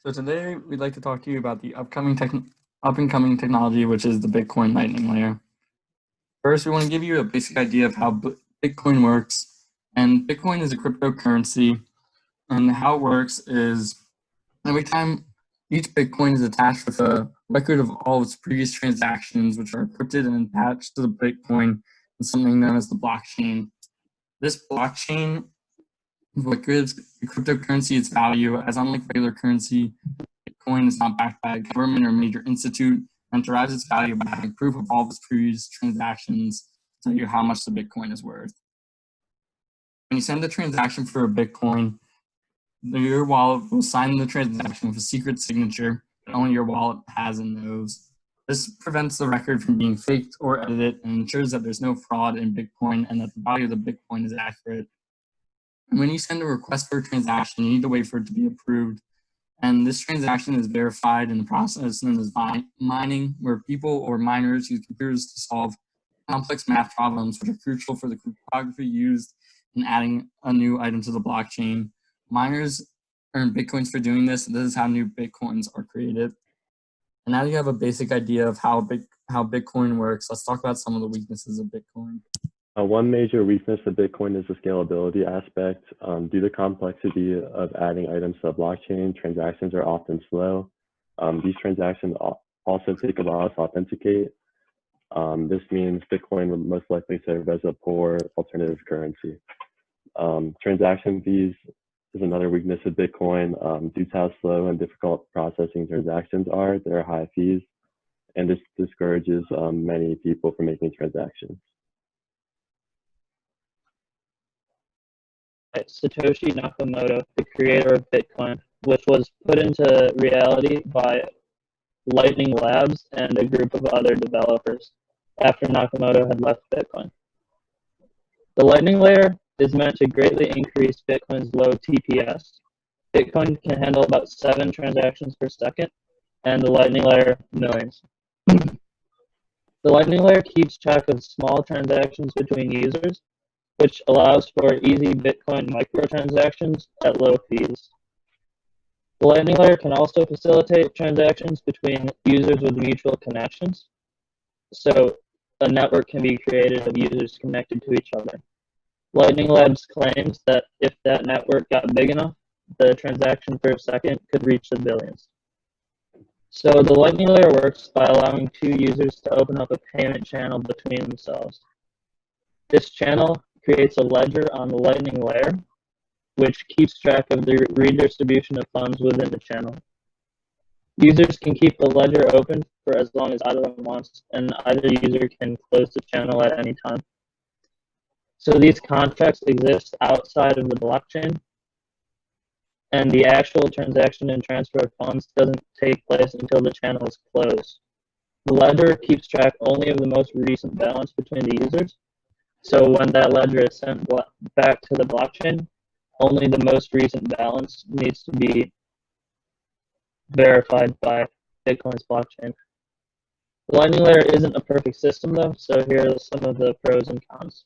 So today we'd like to talk to you about the up and coming technology, which is the Bitcoin Lightning Layer. First, we want to give you a basic idea of how Bitcoin works. And Bitcoin is a cryptocurrency, and how it works is every time each Bitcoin is attached with a record of all of its previous transactions, which are encrypted and attached to the Bitcoin in something known as the blockchain. This blockchain is what gives the cryptocurrency its value, as unlike regular currency, Bitcoin is not backed by a government or major institute and derives its value by having proof of all of its previous transactions to tell you how much the Bitcoin is worth. When you send a transaction for a Bitcoin, your wallet will sign the transaction with a secret signature that only your wallet has and knows. This prevents the record from being faked or edited and ensures that there's no fraud in Bitcoin and that the value of the Bitcoin is accurate. And when you send a request for a transaction, you need to wait for it to be approved. And this transaction is verified in the process known as mining, where people or miners use computers to solve complex math problems which are crucial for the cryptography used in adding a new item to the blockchain. Miners earn Bitcoins for doing this, and this is how new Bitcoins are created. And now you have a basic idea of how Bitcoin works. Let's talk about some of the weaknesses of Bitcoin. One major weakness of Bitcoin is the scalability aspect. Due to the complexity of adding items to the blockchain, transactions are often slow. These transactions also take a while to authenticate. This means Bitcoin would most likely serve as a poor alternative currency. Transaction fees is another weakness of Bitcoin. Due to how slow and difficult processing transactions are, there are high fees, and this discourages many people from making transactions. Satoshi Nakamoto, the creator of Bitcoin, which was put into reality by Lightning Labs and a group of other developers after Nakamoto had left Bitcoin. The Lightning Layer is meant to greatly increase Bitcoin's low TPS. Bitcoin can handle about 7 transactions per second, and the Lightning Layer millions. The Lightning Layer keeps track of small transactions between users, which allows for easy Bitcoin microtransactions at low fees. The Lightning Layer can also facilitate transactions between users with mutual connections, so a network can be created of users connected to each other. Lightning Labs claims that if that network got big enough, the transaction per second could reach the billions. So the Lightning Layer works by allowing 2 users to open up a payment channel between themselves. This channel creates a ledger on the Lightning Layer, which keeps track of the redistribution of funds within the channel. Users can keep the ledger open for as long as either one wants, and either user can close the channel at any time. So these contracts exist outside of the blockchain, and the actual transaction and transfer of funds doesn't take place until the channel is closed. The ledger keeps track only of the most recent balance between the users, so when that ledger is sent back to the blockchain, only the most recent balance needs to be verified by Bitcoin's blockchain. The Lightning Layer isn't a perfect system though, so here are some of the pros and cons.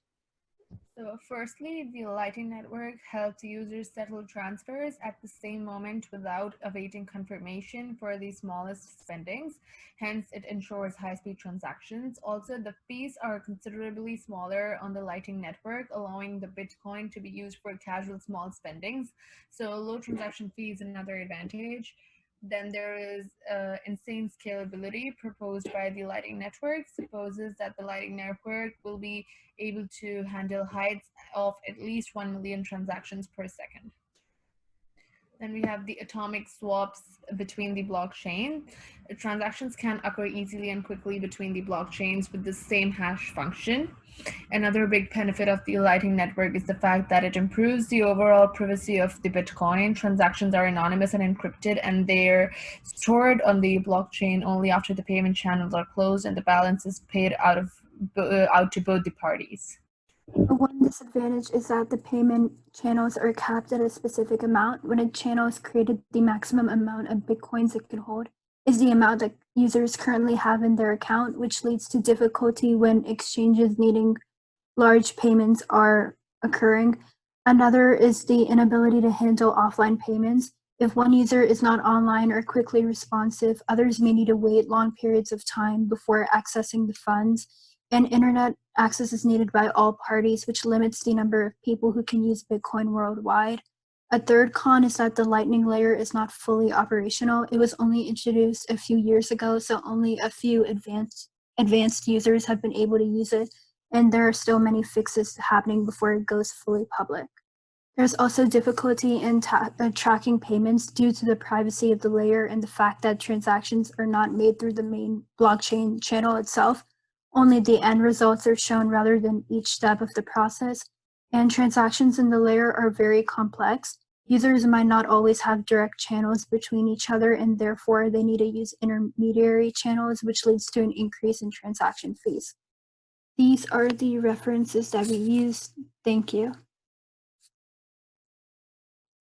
So firstly, the Lightning Network helps users settle transfers at the same moment without awaiting confirmation for the smallest spendings. Hence, it ensures high-speed transactions. Also, the fees are considerably smaller on the Lightning Network, allowing the Bitcoin to be used for casual small spendings. So low transaction fees is another advantage. Then there is insane scalability proposed by the Lightning Network, supposes that the Lightning Network will be able to handle heights of at least 1 million transactions per second. Then we have the atomic swaps between the blockchain. Transactions can occur easily and quickly between the blockchains with the same hash function. Another big benefit of the Lightning Network is the fact that it improves the overall privacy of the Bitcoin. Transactions are anonymous and encrypted, and they're stored on the blockchain only after the payment channels are closed and the balance is paid out to both the parties. One disadvantage is that the payment channels are capped at a specific amount. When a channel is created, the maximum amount of Bitcoins it can hold is the amount that users currently have in their account, which leads to difficulty when exchanges needing large payments are occurring. Another is the inability to handle offline payments. If one user is not online or quickly responsive, others may need to wait long periods of time before accessing the funds, and internet access is needed by all parties, which limits the number of people who can use Bitcoin worldwide. A third con is that the Lightning layer is not fully operational. It was only introduced a few years ago, so only a few advanced users have been able to use it, and there are still many fixes happening before it goes fully public. There's also difficulty in tracking payments due to the privacy of the layer and the fact that transactions are not made through the main blockchain channel itself. Only the end results are shown rather than each step of the process, and transactions in the layer are very complex. Users might not always have direct channels between each other, and therefore they need to use intermediary channels, which leads to an increase in transaction fees. These are the references that we used. Thank you.